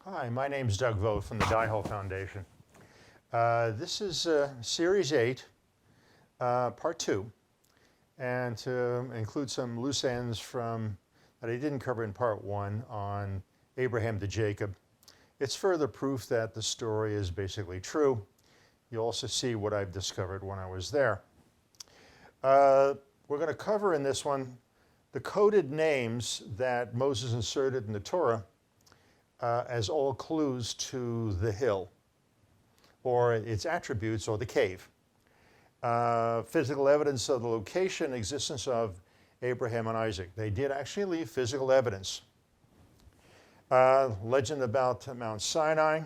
Hi, my name is Doug Vogt from the Diehold Foundation. This is Series 8, Part 2, and to include some loose ends that I didn't cover in Part 1 on Abraham to Jacob. It's further proof that the story is basically true. You'll also see what I've discovered when I was there. We're going to cover in this one the coded names that Moses inserted in the Torah as all clues to the hill, or its attributes, or the cave. Physical evidence of the location and existence of Abraham and Isaac. They did actually leave physical evidence. Legend About Mount Sinai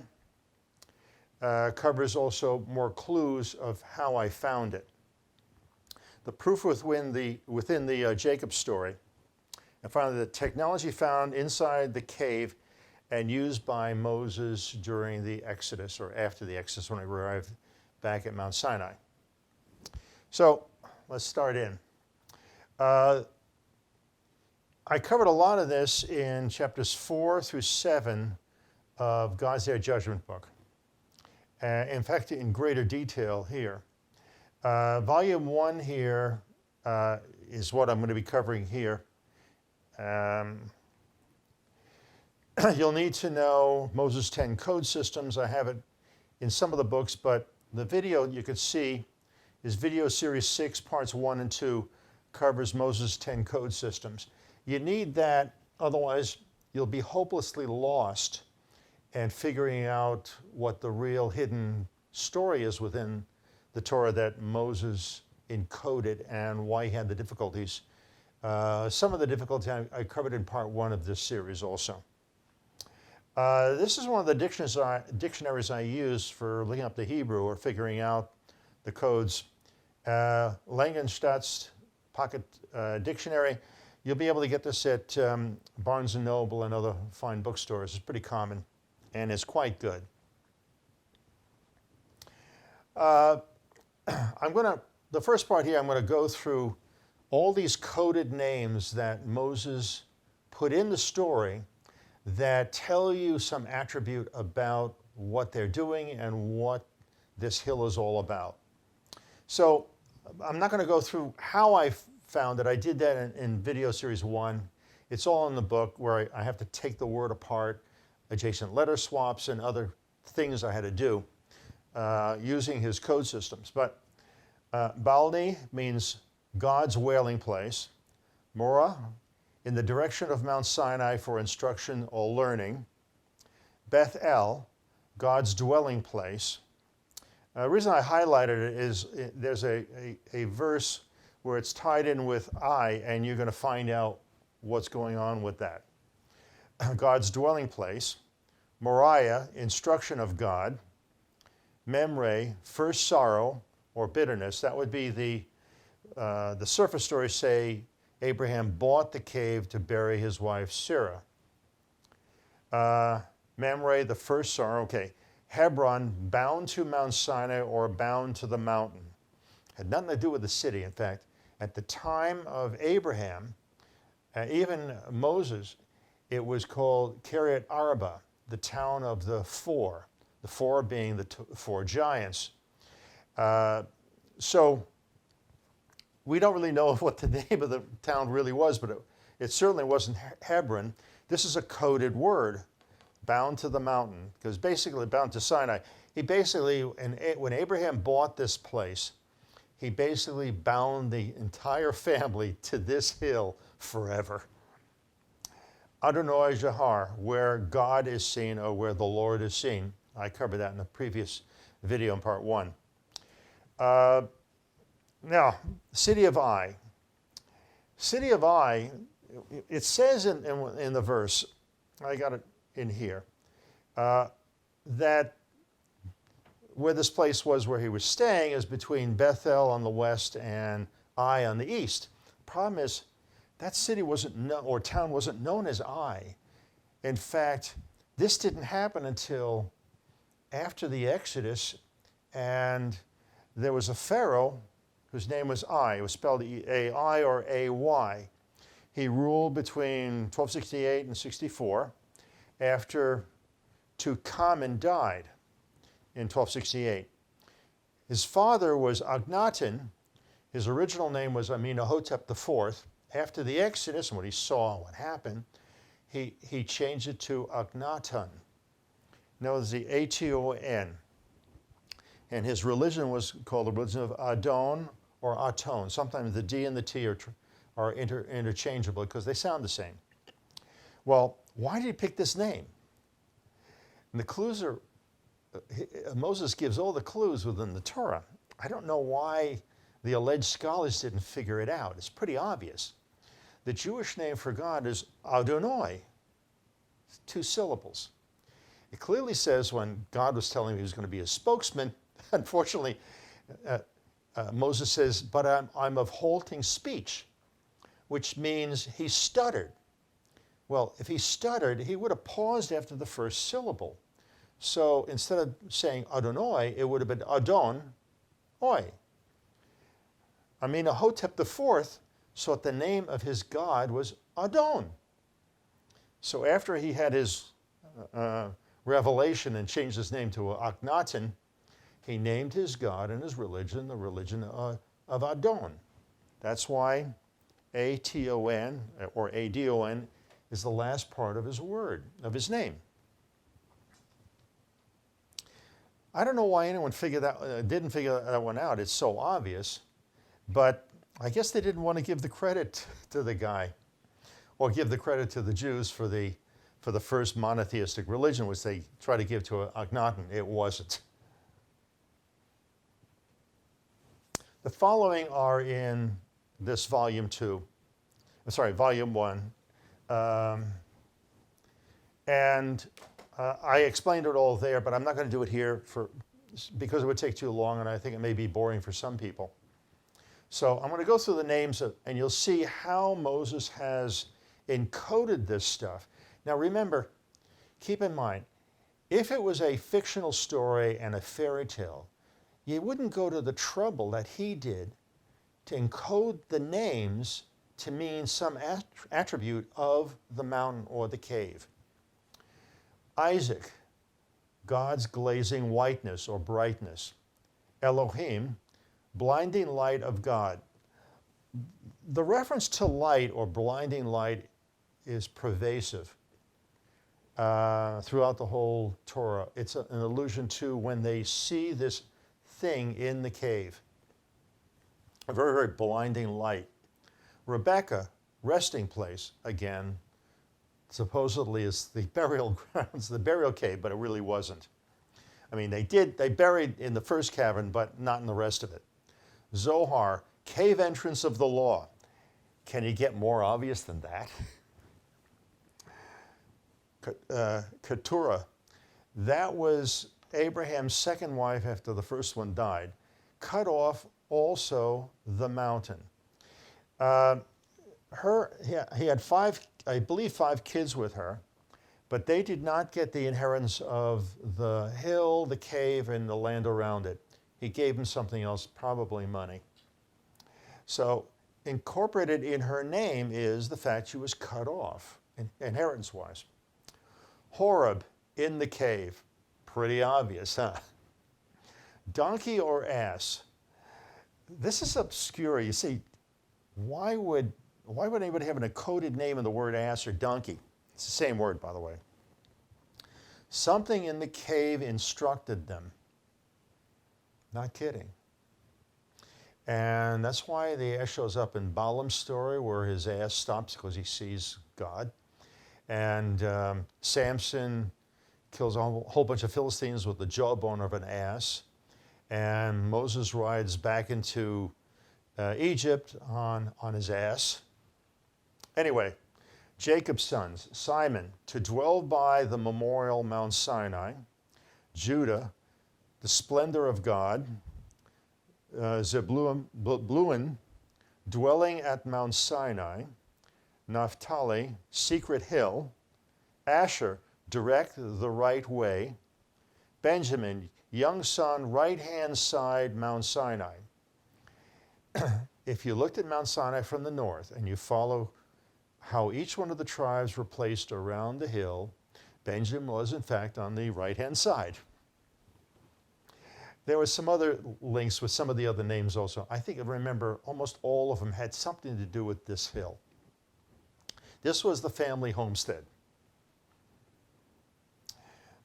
covers also more clues of how I found it. The proof within the Jacob story, and finally the technology found inside the cave and used by Moses during the Exodus, or after the Exodus when he arrived back at Mount Sinai. So let's start in. I covered a lot of this in chapters 4 through 7 of God's Judgement book. In fact, in greater detail here. Volume 1 here is what I'm going to be covering here. You'll need to know Moses' 10 code systems. I have it in some of the books, but the video you can see is video series 6, parts 1 and 2, covers Moses' 10 code systems. You need that, otherwise you'll be hopelessly lost and figuring out what the real hidden story is within the Torah that Moses encoded and why he had the difficulties. Some of the difficulty I covered in part 1 of this series also. This is one of the dictionaries I use for looking up the Hebrew or figuring out the codes. Langenstadt's Pocket Dictionary. You'll be able to get this at Barnes & Noble and other fine bookstores. It's pretty common and it's quite good. The first part here, I'm going to go through all these coded names that Moses put in the story that tell you some attribute about what they're doing and what this hill is all about. So I'm not going to go through how I found it. I did that in video series 1. It's all in the book where I have to take the word apart, adjacent letter swaps, and other things I had to do using his code systems. But Balni means God's wailing place. Morah, in the direction of Mount Sinai for instruction or learning. Beth El, God's dwelling place. The reason I highlighted it is there's a verse where it's tied in with I, and you're going to find out what's going on with that. God's dwelling place. Moriah, instruction of God. Memre, first sorrow or bitterness. That would be the surface stories say Abraham bought the cave to bury his wife Sarah. Mamre, the first sorrow. Okay. Hebron, bound to Mount Sinai or bound to the mountain. Had nothing to do with the city. In fact, at the time of Abraham, even Moses, it was called Kiryat Arba, the town of the four being the four giants. So we don't really know what the name of the town really was, but it certainly wasn't Hebron. This is a coded word, bound to the mountain, because basically bound to Sinai. He basically, when Abraham bought this place, he basically bound the entire family to this hill forever. Adonai Jahar, where God is seen or where the Lord is seen. I covered that in the previous video in part 1. Now, City of Ai. City of Ai, it says in the verse, I got it in here, that where this place was where he was staying is between Bethel on the west and Ai on the east. The problem is that city or town wasn't known as Ai. In fact, this didn't happen until after the Exodus, and there was a pharaoh whose name was Ai. It was spelled A-I or A-Y. He ruled between 1268 and 64 after Tutankhamun died in 1268. His father was Akhenaten. His original name was Amenhotep IV. After the Exodus and what he saw, what happened, he changed it to Akhenaten. Notice the Aton. And his religion was called the religion of Adon or Aton. Sometimes the D and the T are interchangeable because they sound the same. Well, why did he pick this name? And the clues are, Moses gives all the clues within the Torah. I don't know why the alleged scholars didn't figure it out. It's pretty obvious. The Jewish name for God is Adonai, 2 syllables. It clearly says when God was telling him he was going to be a spokesman, unfortunately, Moses says, but I'm of halting speech, which means he stuttered. Well, if he stuttered, he would have paused after the first syllable. So instead of saying Adonai, it would have been Adon, Oi. Amenhotep IV thought the name of his god was Adon. So after he had his revelation and changed his name to Akhenaten, he named his god and his religion the religion of Adon. That's why Aton or Adon is the last part of his word, of his name. I don't know why anyone didn't figure that one out. It's so obvious, but I guess they didn't want to give the credit to the guy, or give the credit to the Jews for the first monotheistic religion, which they try to give to Akhenaten. It wasn't. The following are in this volume 1. I explained it all there, but I'm not going to do it here because it would take too long, and I think it may be boring for some people. So I'm going to go through the names, and you'll see how Moses has encoded this stuff. Now remember, keep in mind, if it was a fictional story and a fairy tale, you wouldn't go to the trouble that he did to encode the names to mean some attribute of the mountain or the cave. Isaac, God's glazing whiteness or brightness. Elohim, blinding light of God. The reference to light or blinding light is pervasive throughout the whole Torah. It's an allusion to when they see this thing in the cave. A very, very blinding light. Rebecca, resting place, again, supposedly is the burial grounds, the burial cave, but it really wasn't. I mean, they buried in the first cavern, but not in the rest of it. Zohar, cave entrance of the law. Can you get more obvious than that? Keturah, that was Abraham's second wife after the first one died. Cut off also the mountain. He had I believe five kids with her, but they did not get the inheritance of the hill, the cave, and the land around it. He gave them something else, probably money. So incorporated in her name is the fact she was cut off, inheritance-wise. Horeb, in the cave. Pretty obvious, huh? Donkey or ass. This is obscure. You see, why would anybody have an encoded name in the word ass or donkey? It's the same word, by the way. Something in the cave instructed them. Not kidding. And that's why the ass shows up in Balaam's story, where his ass stops because he sees God. And Samson kills a whole bunch of Philistines with the jawbone of an ass. And Moses rides back into Egypt on his ass. Anyway, Jacob's sons, Simon, to dwell by the memorial Mount Sinai. Judah, the splendor of God. Zebulun, dwelling at Mount Sinai. Naphtali, secret hill. Asher, direct the right way. Benjamin, young son, right-hand side, Mount Sinai. If you looked at Mount Sinai from the north and you follow how each one of the tribes were placed around the hill, Benjamin was, in fact, on the right-hand side. There were some other links with some of the other names also. I think I remember almost all of them had something to do with this hill. This was the family homestead.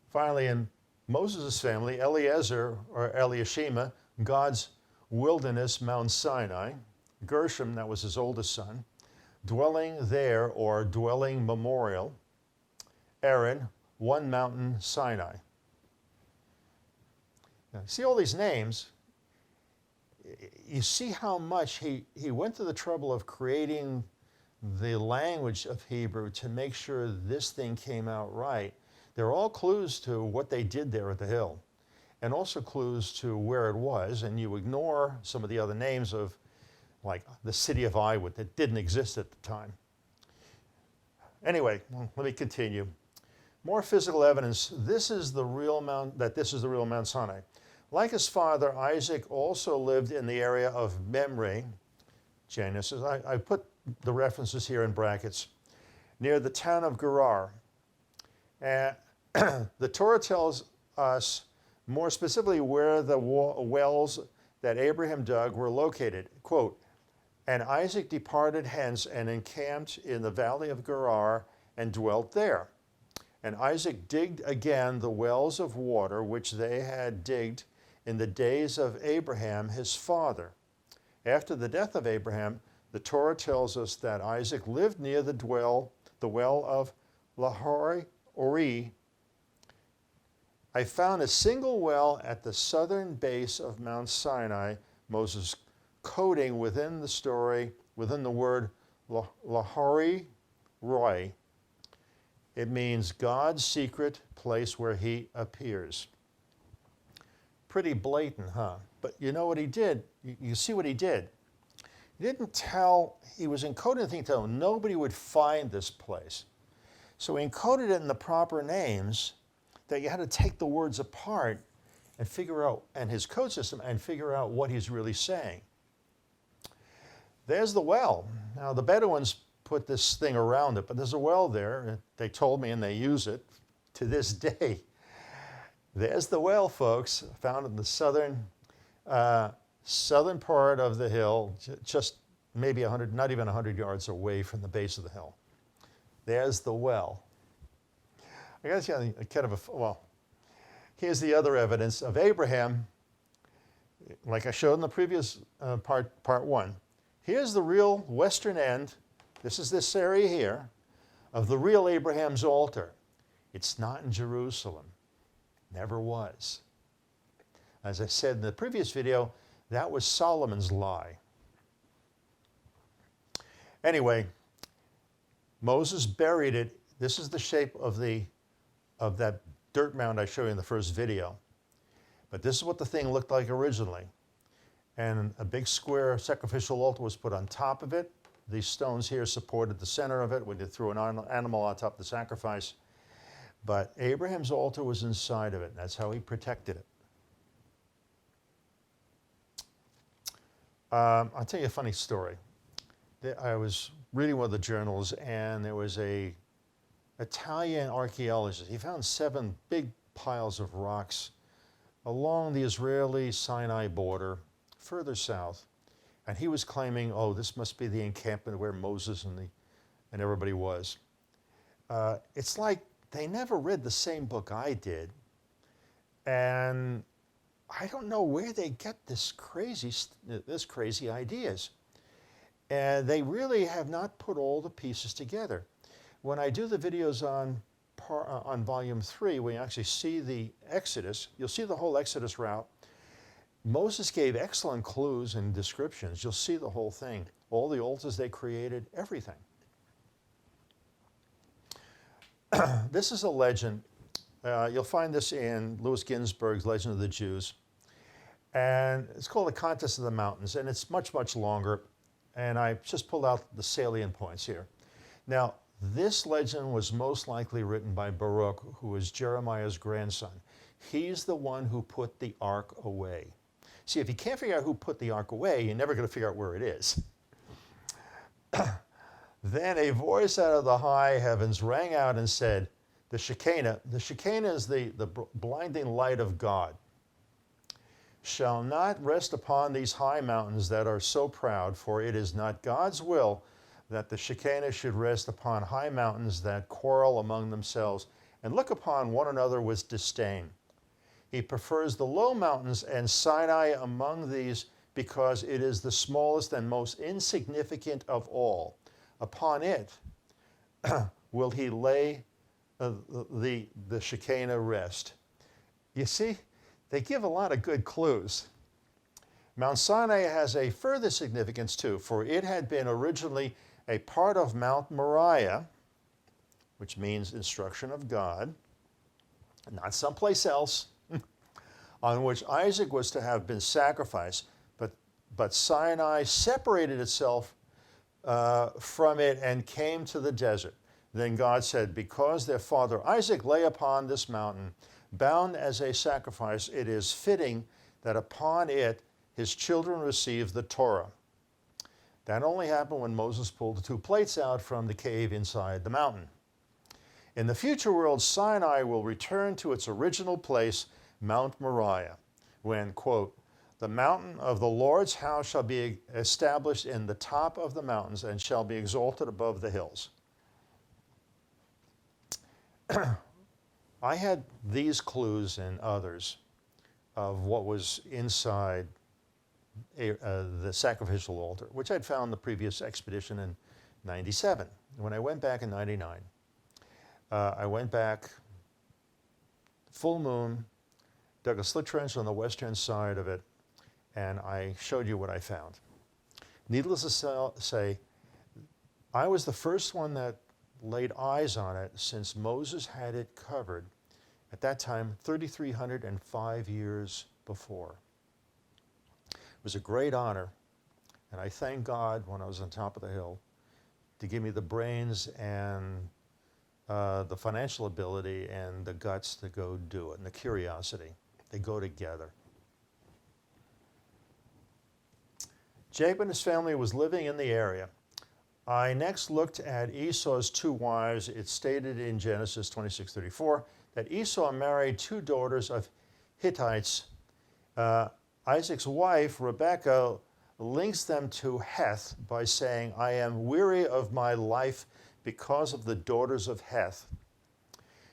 Finally, in Moses' family, Eliezer, or Eliashima, God's wilderness, Mount Sinai. Gershom, that was his oldest son, dwelling there, or dwelling memorial. Aaron, one mountain, Sinai. Now, see all these names, you see how much he went to the trouble of creating the language of Hebrew to make sure this thing came out right. They're all clues to what they did there at the hill, and also clues to where it was, and you ignore some of the other names of, like the city of Iwood, that didn't exist at the time. Anyway, let me continue. More physical evidence. This is the real Mount Sinai. Like his father, Isaac also lived in the area of Mamre, Genesis. I put the references here in brackets, near the town of Gerar. And the Torah tells us more specifically where the wells that Abraham dug were located. Quote, and Isaac departed hence and encamped in the valley of Gerar and dwelt there. And Isaac digged again the wells of water which they had digged in the days of Abraham his father. After the death of Abraham, the Torah tells us that Isaac lived near the well of Lahori. I found a single well at the southern base of Mount Sinai, Moses coding within the story, within the word Lahori Roy. It means God's secret place where he appears. Pretty blatant, huh? But you know what he did? You see what he did. He didn't tell, he was encoding the thing to tell him nobody would find this place. So he encoded it in the proper names that you had to take the words apart and figure out, and his code system, and figure out what he's really saying. There's the well. Now the Bedouins put this thing around it, but there's a well there. They told me, and they use it to this day. There's the well, folks, found in the southern part of the hill, just maybe 100, not even 100 yards away from the base of the hill. There's the well. I got to kind of well, here's the other evidence of Abraham, like I showed in the previous part one. Here's the real western end. This is this area here of the real Abraham's altar. It's not in Jerusalem. Never was. As I said in the previous video, that was Solomon's lie. Anyway, Moses buried it. This is the shape of that dirt mound I showed you in the first video. But this is what the thing looked like originally. And a big square sacrificial altar was put on top of it. These stones here supported the center of it when you threw an animal on top of the sacrifice. But Abraham's altar was inside of it. And that's how he protected it. I'll tell you a funny story. I was reading one of the journals, and there was an Italian archaeologist. He found 7 big piles of rocks along the Israeli Sinai border, further south. And he was claiming, oh, this must be the encampment where Moses and everybody was. It's like they never read the same book I did. And I don't know where they get this crazy ideas. And they really have not put all the pieces together. When I do the videos on volume 3, we actually see the Exodus. You'll see the whole Exodus route. Moses gave excellent clues and descriptions. You'll see the whole thing. All the altars they created, everything. This is a legend. You'll find this in Louis Ginsburg's Legend of the Jews. And it's called The Contest of the Mountains, and it's much, much longer. And I just pulled out the salient points here. Now, this legend was most likely written by Baruch, who was Jeremiah's grandson. He's the one who put the ark away. See, if you can't figure out who put the ark away, you're never going to figure out where it is. Then a voice out of the high heavens rang out and said, The Shekinah is the blinding light of God. Shall not rest upon these high mountains that are so proud, for it is not God's will that the Shekinah should rest upon high mountains that quarrel among themselves and look upon one another with disdain. He prefers the low mountains and Sinai among these because it is the smallest and most insignificant of all. Upon it will he lay the Shekinah rest. You see, they give a lot of good clues. Mount Sinai has a further significance too, for it had been originally a part of Mount Moriah, which means instruction of God, not someplace else, on which Isaac was to have been sacrificed, but Sinai separated itself from it and came to the desert. Then God said, because their father Isaac lay upon this mountain, bound as a sacrifice, it is fitting that upon it his children receive the Torah. That only happened when Moses pulled the two plates out from the cave inside the mountain. In the future world, Sinai will return to its original place, Mount Moriah, when, quote, the mountain of the Lord's house shall be established in the top of the mountains and shall be exalted above the hills. I had these clues and others of what was inside the sacrificial altar, which I'd found the previous expedition in 97. When I went back in 99, I went back, full moon, dug a slit trench on the western side of it, and I showed you what I found. Needless to say, I was the first one that laid eyes on it since Moses had it covered, at that time, 3,305 years before. It was a great honor, and I thank God when I was on top of the hill to give me the brains and the financial ability and the guts to go do it, and the curiosity. They go together. Jacob and his family was living in the area. I next looked at Esau's two wives. It's stated in Genesis 26:34 that Esau married two daughters of Hittites. Isaac's wife, Rebekah, links them to Heth by saying, I am weary of my life because of the daughters of Heth.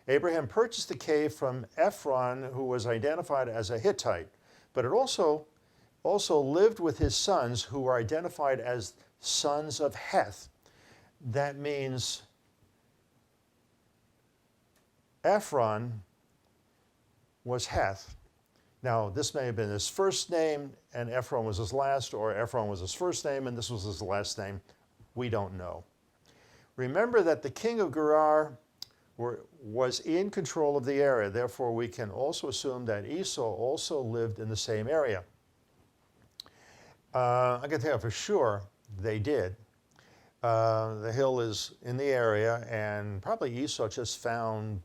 Abraham purchased the cave from Ephron, who was identified as a Hittite, but it also lived with his sons, who were identified as sons of Heth. That means Ephron was Heth. Now, this may have been his first name, and Ephron was his last, or Ephron was his first name, and this was his last name. We don't know. Remember that the king of Gerar was in control of the area. Therefore, we can also assume that Esau also lived in the same area. I can tell you for sure they did. The hill is in the area, and probably Esau just found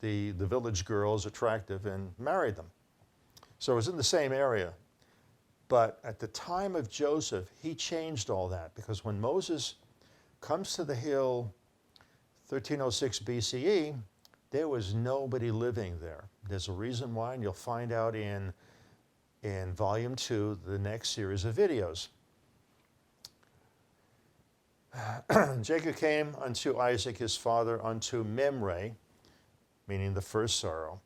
the village girls attractive and married them. So it was in the same area. But at the time of Joseph, he changed all that, because when Moses comes to the hill 1306 BCE, there was nobody living there. There's a reason why, and you'll find out in volume 2, the next series of videos. Jacob came unto Isaac his father unto Mamre, meaning the first sorrow,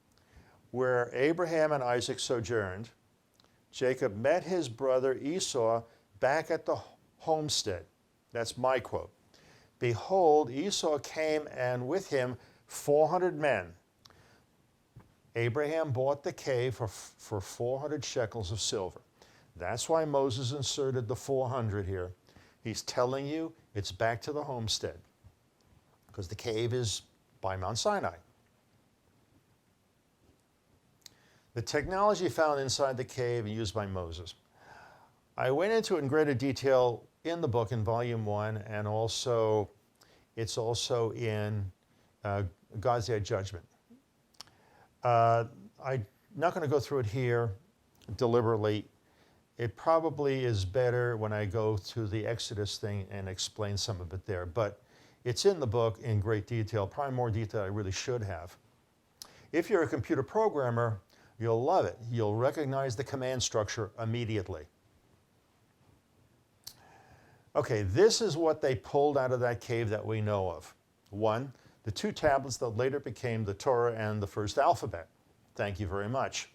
where Abraham and Isaac sojourned. Jacob met his brother Esau back at the homestead. That's my quote. Behold, Esau came, and with him 400 men. Abraham bought the cave for 400 shekels of silver. That's why Moses inserted the 400 here. He's telling you it's back to the homestead, because the cave is by Mount Sinai. The technology found inside the cave and used by Moses. I went into it in greater detail in the book in volume 1, and also it's also in God's Day of Judgment. I'm not going to go through it here deliberately. It probably is better when I go to the Exodus thing and explain some of it there. But It's in the book in great detail, probably more detail I really should have. If you're a computer programmer, you'll love it. You'll recognize the command structure immediately. Okay, this is what they pulled out of that cave that we know of. 1, the 2 tablets that later became the Torah and the first alphabet. Thank you very much.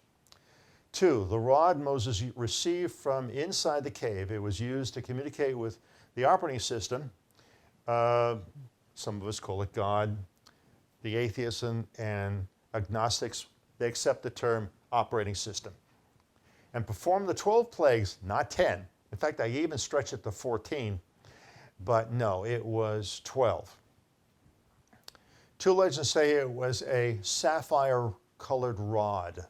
2, the rod Moses received from inside the cave. It was used to communicate with the operating system. Some of us call it God. The atheists and agnostics, they accept the term operating system. And perform the 12 plagues, not 10. In fact, I even stretch it to 14, but no, it was 12. 2 legends say it was a sapphire-colored rod.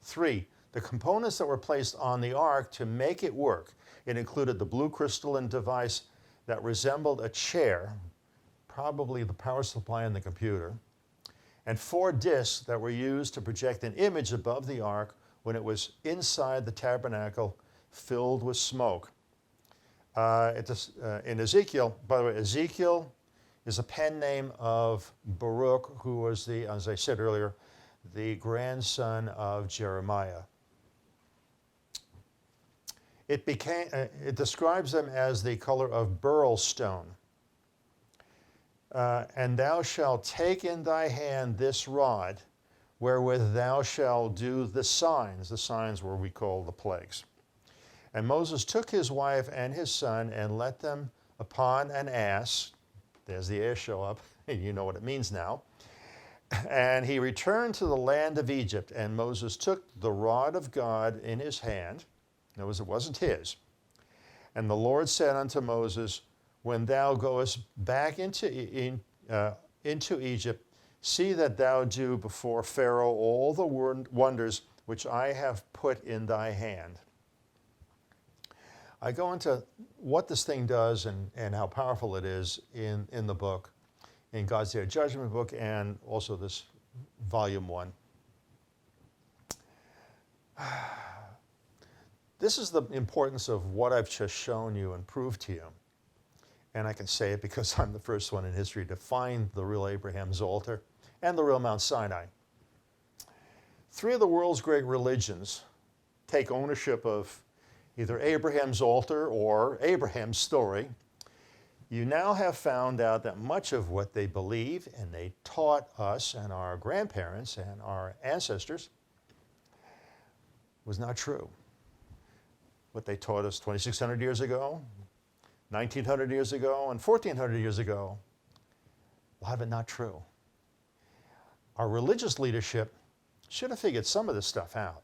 3, the components that were placed on the ark to make it work. It included the blue crystalline device that resembled a chair, probably the power supply in the computer, and 4 discs that were used to project an image above the ark when it was inside the tabernacle filled with smoke. In Ezekiel, by the way, Ezekiel is a pen name of Baruch, who was the, as I said earlier, the grandson of Jeremiah. It describes them as the color of beryl stone. And thou shalt take in thy hand this rod, wherewith thou shalt do the signs. The signs were we call the plagues. And Moses took his wife and his son and let them upon an ass. There's the ass show up, and you know what it means now. And he returned to the land of Egypt, and Moses took the rod of God in his hand. Notice it wasn't his. And the Lord said unto Moses, when thou goest back into Egypt, see that thou do before Pharaoh all the wonders which I have put in thy hand. I go into what this thing does and how powerful it is in the book, in God's Day of Judgment book, and also this volume 1. This is the importance of what I've just shown you and proved to you. And I can say it because I'm the first one in history to find the real Abraham's altar and the real Mount Sinai. 3 of the world's great religions take ownership of either Abraham's altar or Abraham's story. You now have found out that much of what they believe and they taught us and our grandparents and our ancestors was not true. What they taught us 2,600 years ago, 1,900 years ago, and 1,400 years ago, a lot of it not true. Our religious leadership should have figured some of this stuff out.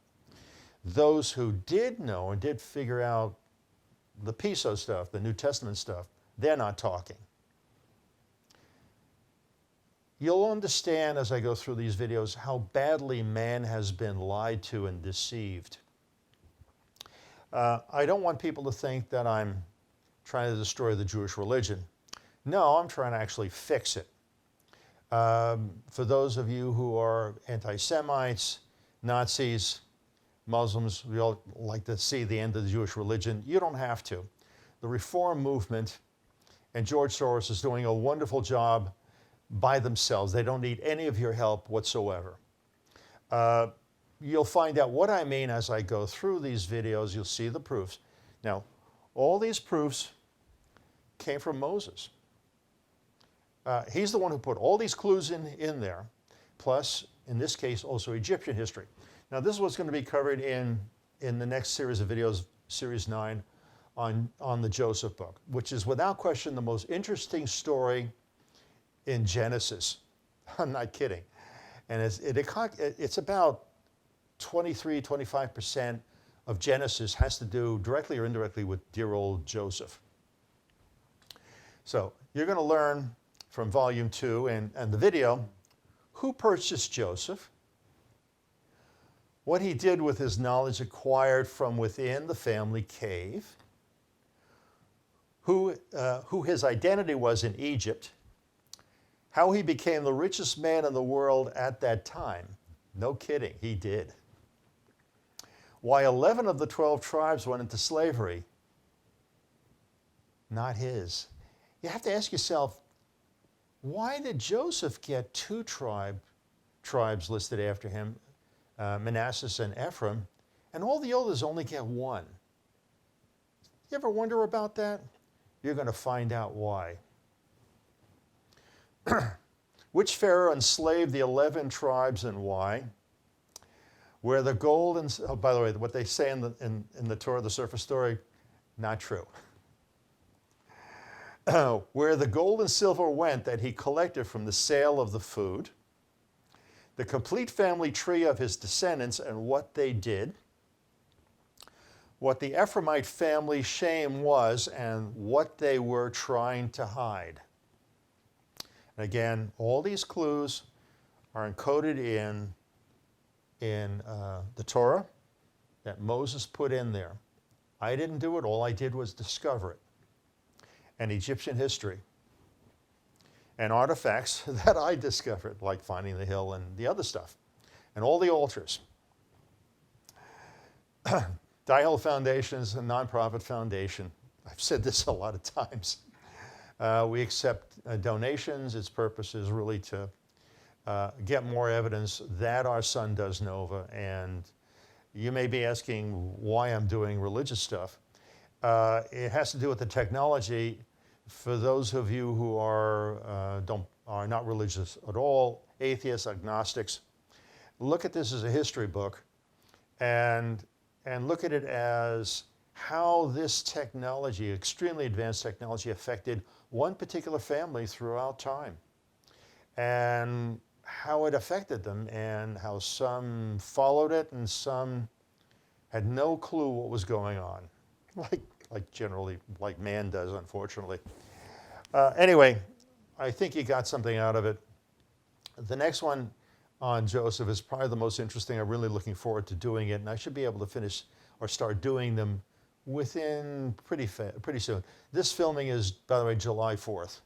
Those who did know and did figure out the Piso stuff, the New Testament stuff, they're not talking. You'll understand as I go through these videos how badly man has been lied to and deceived. I don't want people to think that I'm trying to destroy the Jewish religion. No, I'm trying to actually fix it. For those of you who are anti-Semites, Nazis, Muslims, we all like to see the end of the Jewish religion. You don't have to. The Reform movement and George Soros is doing a wonderful job by themselves. They don't need any of your help whatsoever. You'll find out what I mean as I go through these videos. You'll see the proofs. Now, all these proofs came from Moses. He's the one who put all these clues in there, plus, in this case, also Egyptian history. Now, this is what's going to be covered in the next series of videos, Series 9, on the Joseph book, which is without question the most interesting story in Genesis. I'm not kidding. And it's about 23-25% of Genesis has to do directly or indirectly with dear old Joseph. So you're going to learn from Volume 2 and the video who purchased Joseph, what he did with his knowledge acquired from within the family cave, who his identity was in Egypt, how he became the richest man in the world at that time. No kidding, he did. Why 11 of the 12 tribes went into slavery. Not his. You have to ask yourself, why did Joseph get two tribes listed after him, Manasseh and Ephraim, and all the others only get one? You ever wonder about that? You're going to find out why. Which Pharaoh enslaved the 11 tribes and why? Where the gold and, oh, by the way, what they say in the Torah, the surface story, not true. Where the gold and silver went that he collected from the sale of the food, the complete family tree of his descendants and what they did, what the Ephraimite family shame was and what they were trying to hide. And again, all these clues are encoded in the Torah that Moses put in there. I didn't do it, all I did was discover it. And Egyptian history and artifacts that I discovered, like finding the hill and the other stuff, and all the altars. Diehold Foundation is a nonprofit foundation. I've said this a lot of times. We accept donations. Its purpose is really to get more evidence that our sun does nova. And you may be asking why I'm doing religious stuff. It has to do with the technology. For those of you who are not religious at all, atheists, agnostics, look at this as a history book and look at it as how this technology, extremely advanced technology, affected one particular family throughout time, and how it affected them, and how some followed it and some had no clue what was going on, like generally, like man does, unfortunately. Anyway, I think you got something out of it. The next one on Joseph is probably the most interesting. I'm really looking forward to doing it, and I should be able to finish or start doing them within pretty soon. This filming is, by the way, July 4th.